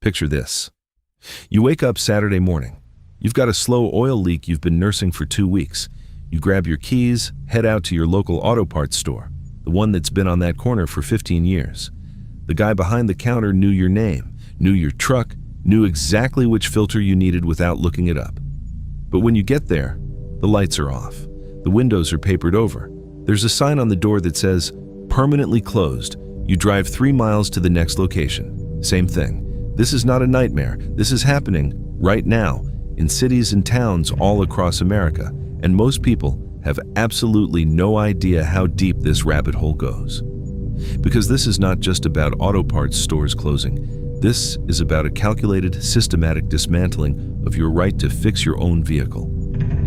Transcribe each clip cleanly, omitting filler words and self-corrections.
Picture this. You wake up Saturday morning. You've got a slow oil leak you've been nursing for 2 weeks. You grab your keys, head out to your local auto parts store, the one that's been on that corner for 15 years. The guy behind the counter knew your name, knew your truck, knew exactly which filter you needed without looking it up. But when you get there, the lights are off. The windows are papered over. There's a sign on the door that says, "Permanently closed." You drive 3 miles to the next location. Same thing. This is not a nightmare. This is happening right now in cities and towns all across America, and most people have absolutely no idea how deep this rabbit hole goes. Because this is not just about auto parts stores closing. This is about a calculated, systematic dismantling of your right to fix your own vehicle,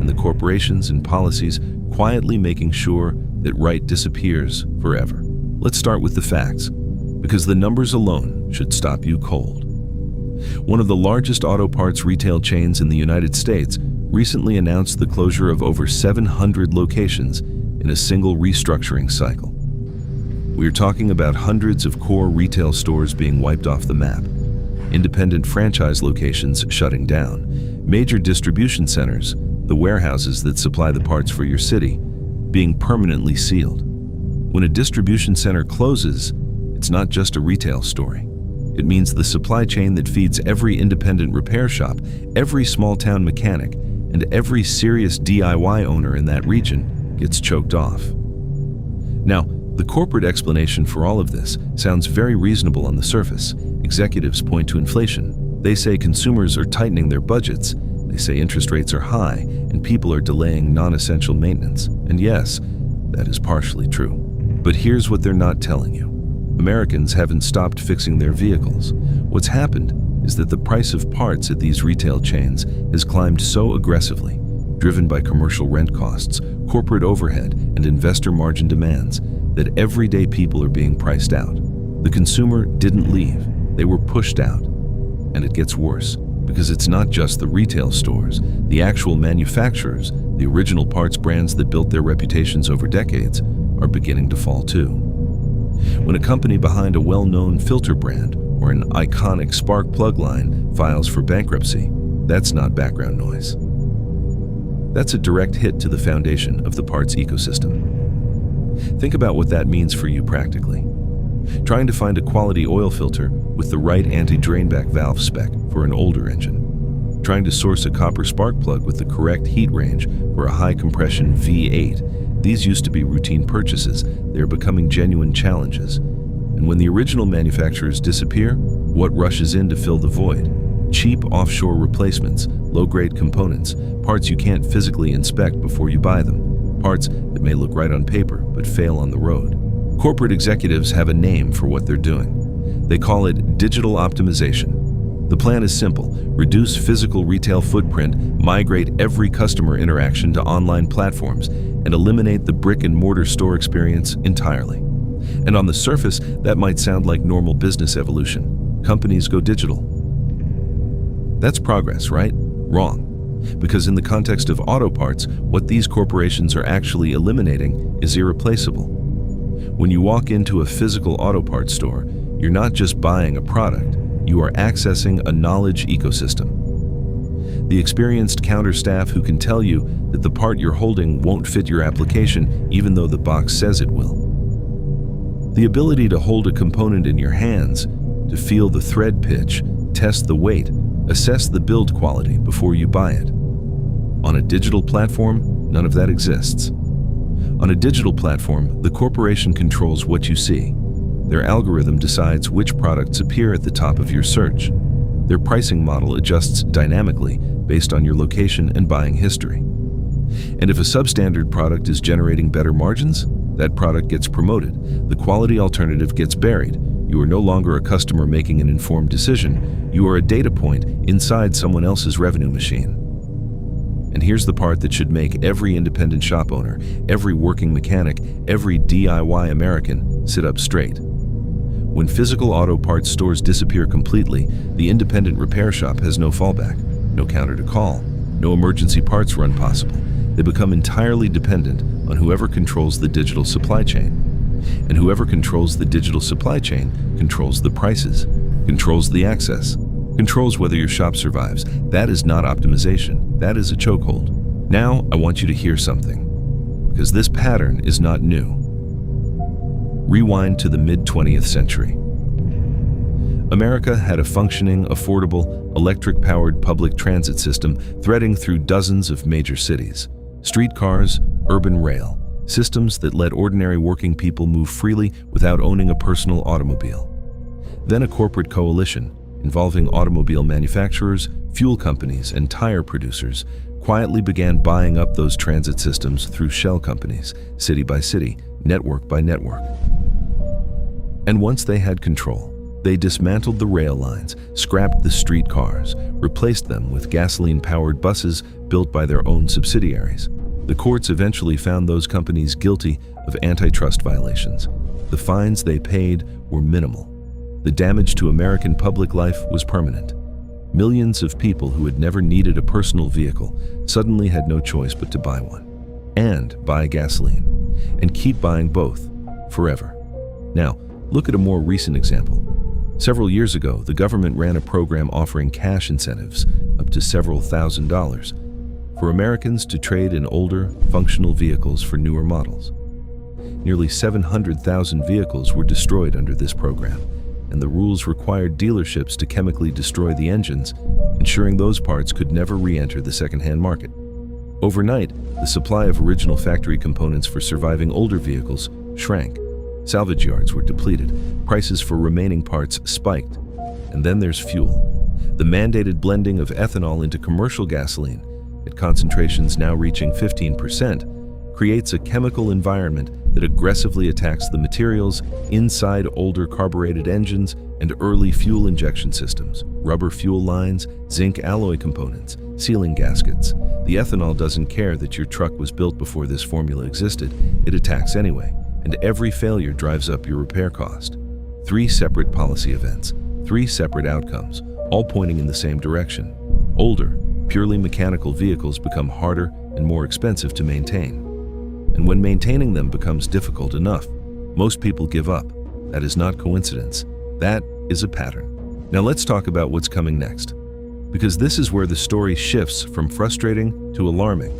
and the corporations and policies quietly making sure that right disappears forever. Let's start with the facts, because the numbers alone should stop you cold. One of the largest auto parts retail chains in the United States recently announced the closure of over 700 locations in a single restructuring cycle. We are talking about hundreds of core retail stores being wiped off the map, independent franchise locations shutting down, major distribution centers, the warehouses that supply the parts for your city, being permanently sealed. When a distribution center closes, it's not just a retail story. It means the supply chain that feeds every independent repair shop, every small-town mechanic, and every serious DIY owner in that region gets choked off. Now, the corporate explanation for all of this sounds very reasonable on the surface. Executives point to inflation. They say consumers are tightening their budgets. They say interest rates are high and people are delaying non-essential maintenance. And yes, that is partially true. But here's what they're not telling you. Americans haven't stopped fixing their vehicles. What's happened is that the price of parts at these retail chains has climbed so aggressively, driven by commercial rent costs, corporate overhead, and investor margin demands, that everyday people are being priced out. The consumer didn't leave, they were pushed out. And it gets worse, because it's not just the retail stores, the actual manufacturers, the original parts brands that built their reputations over decades, are beginning to fall too. When a company behind a well-known filter brand or an iconic spark plug line files for bankruptcy, that's not background noise. That's a direct hit to the foundation of the parts ecosystem. Think about what that means for you practically. Trying to find a quality oil filter with the right anti-drainback valve spec for an older engine. Trying to source a copper spark plug with the correct heat range for a high-compression V8. These used to be routine purchases. They are becoming genuine challenges. And when the original manufacturers disappear, what rushes in to fill the void? Cheap offshore replacements, low-grade components, parts you can't physically inspect before you buy them, parts that may look right on paper but fail on the road. Corporate executives have a name for what they're doing. They call it digital optimization. The plan is simple: reduce physical retail footprint, migrate every customer interaction to online platforms, and eliminate the brick-and-mortar store experience entirely. And on the surface, that might sound like normal business evolution. Companies go digital. That's progress, right? Wrong. Because in the context of auto parts, what these corporations are actually eliminating is irreplaceable. When you walk into a physical auto parts store, you're not just buying a product, you are accessing a knowledge ecosystem. The experienced counter staff who can tell you that the part you're holding won't fit your application even though the box says it will. The ability to hold a component in your hands, to feel the thread pitch, test the weight, assess the build quality before you buy it. On a digital platform, none of that exists. On a digital platform, the corporation controls what you see. Their algorithm decides which products appear at the top of your search. Their pricing model adjusts dynamically based on your location and buying history. And if a substandard product is generating better margins, that product gets promoted. The quality alternative gets buried. You are no longer a customer making an informed decision. You are a data point inside someone else's revenue machine. And here's the part that should make every independent shop owner, every working mechanic, every DIY American sit up straight. When physical auto parts stores disappear completely, the independent repair shop has no fallback, no counter to call, no emergency parts run possible. They become entirely dependent on whoever controls the digital supply chain. And whoever controls the digital supply chain controls the prices, controls the access, controls whether your shop survives. That is not optimization. That is a chokehold. Now, I want you to hear something, because this pattern is not new. Rewind to the mid-20th century. America had a functioning, affordable, electric-powered public transit system threading through dozens of major cities. Streetcars, urban rail, systems that let ordinary working people move freely without owning a personal automobile. Then a corporate coalition, involving automobile manufacturers, fuel companies, and tire producers, quietly began buying up those transit systems through shell companies, city by city, network by network. And once they had control, they dismantled the rail lines, scrapped the streetcars, replaced them with gasoline-powered buses built by their own subsidiaries. The courts eventually found those companies guilty of antitrust violations. The fines they paid were minimal. The damage to American public life was permanent. Millions of people who had never needed a personal vehicle suddenly had no choice but to buy one, and buy gasoline, and keep buying both, forever. Now, look at a more recent example. Several years ago, the government ran a program offering cash incentives, up to several $1,000s, for Americans to trade in older, functional vehicles for newer models. Nearly 700,000 vehicles were destroyed under this program, and the rules required dealerships to chemically destroy the engines, ensuring those parts could never re-enter the second-hand market. Overnight, the supply of original factory components for surviving older vehicles shrank. Salvage yards were depleted, prices for remaining parts spiked. And then there's fuel. The mandated blending of ethanol into commercial gasoline, at concentrations now reaching 15%, creates a chemical environment that aggressively attacks the materials inside older carbureted engines and early fuel injection systems, rubber fuel lines, zinc alloy components, sealing gaskets. The ethanol doesn't care that your truck was built before this formula existed. It attacks anyway, and every failure drives up your repair cost. 3 separate policy events, 3 separate outcomes, all pointing in the same direction. Older, purely mechanical vehicles become harder and more expensive to maintain. And when maintaining them becomes difficult enough, most people give up. That is not coincidence. That is a pattern. Now let's talk about what's coming next, because this is where the story shifts from frustrating to alarming.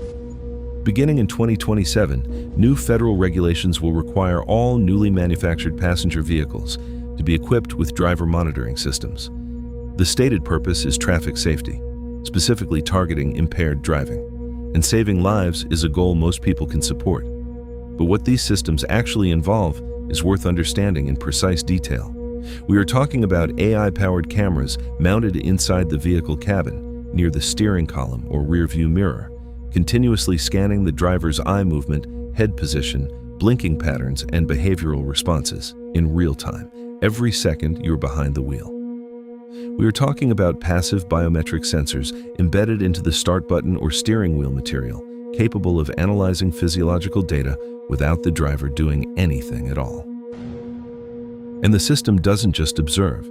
Beginning in 2027, new federal regulations will require all newly manufactured passenger vehicles to be equipped with driver monitoring systems. The stated purpose is traffic safety, specifically targeting impaired driving. And saving lives is a goal most people can support. But what these systems actually involve is worth understanding in precise detail. We are talking about AI-powered cameras mounted inside the vehicle cabin, near the steering column or rear-view mirror, continuously scanning the driver's eye movement, head position, blinking patterns, and behavioral responses in real time, every second you're behind the wheel. We are talking about passive biometric sensors embedded into the start button or steering wheel material, capable of analyzing physiological data without the driver doing anything at all. And the system doesn't just observe.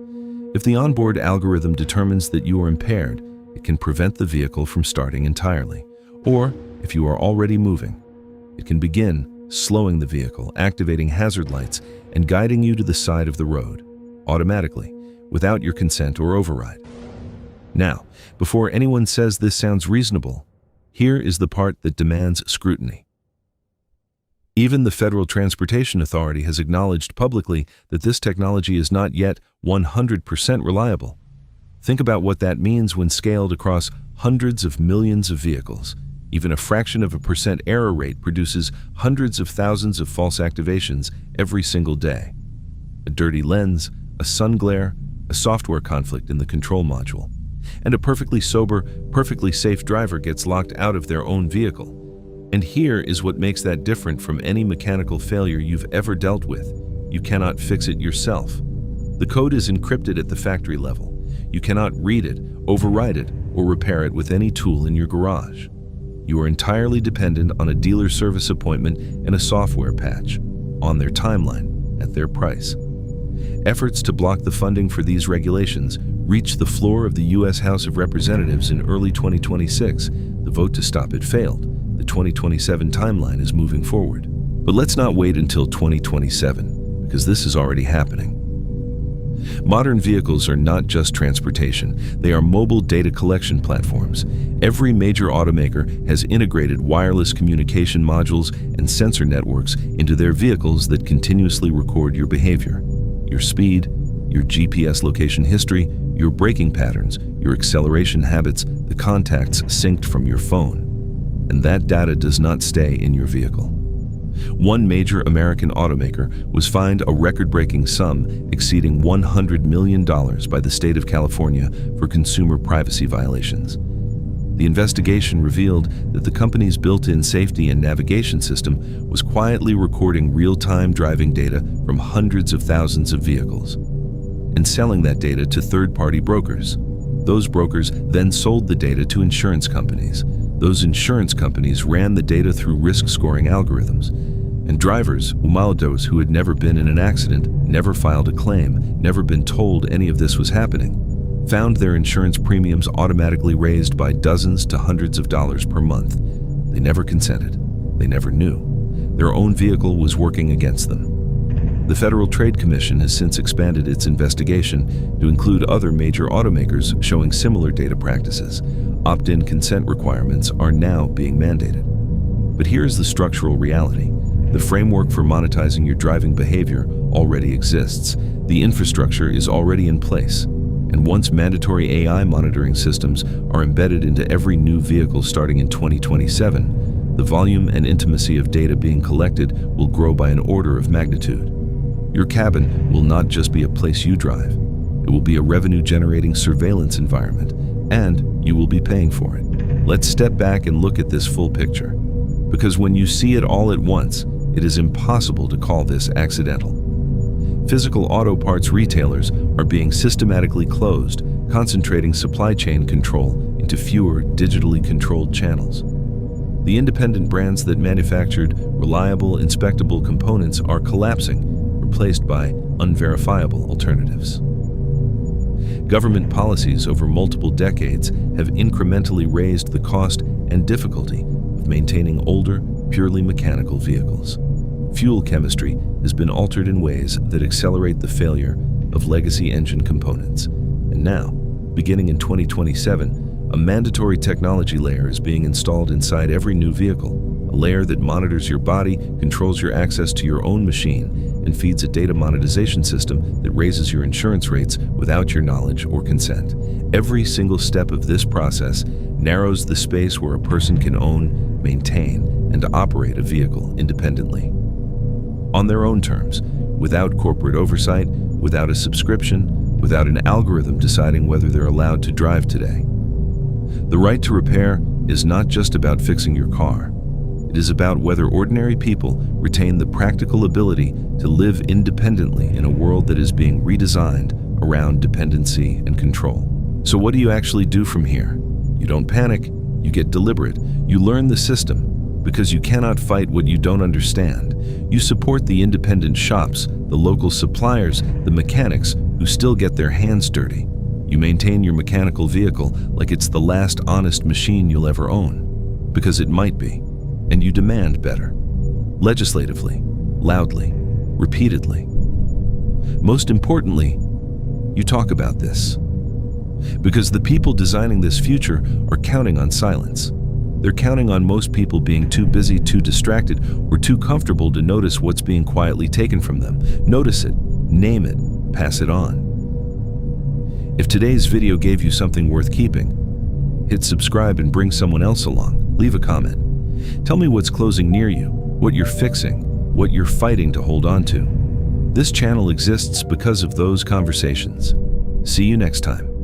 If the onboard algorithm determines that you are impaired, it can prevent the vehicle from starting entirely. Or, if you are already moving, it can begin slowing the vehicle, activating hazard lights, and guiding you to the side of the road, automatically, without your consent or override. Now, before anyone says this sounds reasonable, here is the part that demands scrutiny. Even the Federal Transportation Authority has acknowledged publicly that this technology is not yet 100% reliable. Think about what that means when scaled across hundreds of millions of vehicles. Even a fraction of a percent error rate produces hundreds of thousands of false activations every single day. A dirty lens, a sun glare, a software conflict in the control module, and a perfectly sober, perfectly safe driver gets locked out of their own vehicle. And here is what makes that different from any mechanical failure you've ever dealt with. You cannot fix it yourself. The code is encrypted at the factory level. You cannot read it, override it, or repair it with any tool in your garage. You are entirely dependent on a dealer service appointment and a software patch, on their timeline, at their price. Efforts to block the funding for these regulations reached the floor of the U.S. House of Representatives in early 2026. The vote to stop it failed. The 2027 timeline is moving forward. But let's not wait until 2027, because this is already happening. Modern vehicles are not just transportation, they are mobile data collection platforms. Every major automaker has integrated wireless communication modules and sensor networks into their vehicles that continuously record your behavior, your speed, your GPS location history, your braking patterns, your acceleration habits, the contacts synced from your phone. And that data does not stay in your vehicle. One major American automaker was fined a record-breaking sum exceeding $100 million by the state of California for consumer privacy violations. The investigation revealed that the company's built-in safety and navigation system was quietly recording real-time driving data from hundreds of thousands of vehicles and selling that data to third-party brokers. Those brokers then sold the data to insurance companies. Those insurance companies ran the data through risk-scoring algorithms. And drivers, those who had never been in an accident, never filed a claim, never been told any of this was happening, found their insurance premiums automatically raised by dozens to hundreds of dollars per month. They never consented. They never knew. Their own vehicle was working against them. The Federal Trade Commission has since expanded its investigation to include other major automakers showing similar data practices. Opt-in consent requirements are now being mandated. But here's the structural reality. The framework for monetizing your driving behavior already exists. The infrastructure is already in place. And once mandatory AI monitoring systems are embedded into every new vehicle starting in 2027, the volume and intimacy of data being collected will grow by an order of magnitude. Your cabin will not just be a place you drive. It will be a revenue-generating surveillance environment, and you will be paying for it. Let's step back and look at this full picture. Because when you see it all at once, it is impossible to call this accidental. Physical auto parts retailers are being systematically closed, concentrating supply chain control into fewer digitally controlled channels. The independent brands that manufactured reliable, inspectable components are collapsing, replaced by unverifiable alternatives. Government policies over multiple decades have incrementally raised the cost and difficulty of maintaining older, purely mechanical vehicles. Fuel chemistry has been altered in ways that accelerate the failure of legacy engine components. And now, beginning in 2027, a mandatory technology layer is being installed inside every new vehicle, a layer that monitors your body, controls your access to your own machine, and feeds a data monetization system that raises your insurance rates without your knowledge or consent. Every single step of this process narrows the space where a person can own, maintain, and operate a vehicle independently. On their own terms, without corporate oversight, without a subscription, without an algorithm deciding whether they're allowed to drive today. The right to repair is not just about fixing your car. It is about whether ordinary people retain the practical ability to live independently in a world that is being redesigned around dependency and control. So what do you actually do from here? You don't panic, you get deliberate, you learn the system, because you cannot fight what you don't understand. You support the independent shops, the local suppliers, the mechanics who still get their hands dirty. You maintain your mechanical vehicle like it's the last honest machine you'll ever own, because it might be. And you demand better. Legislatively, loudly, repeatedly. Most importantly, you talk about this. Because the people designing this future are counting on silence. They're counting on most people being too busy, too distracted, or too comfortable to notice what's being quietly taken from them. Notice it, name it, pass it on. If today's video gave you something worth keeping, hit subscribe and bring someone else along. Leave a comment. Tell me what's closing near you, what you're fixing, what you're fighting to hold on to. This channel exists because of those conversations. See you next time.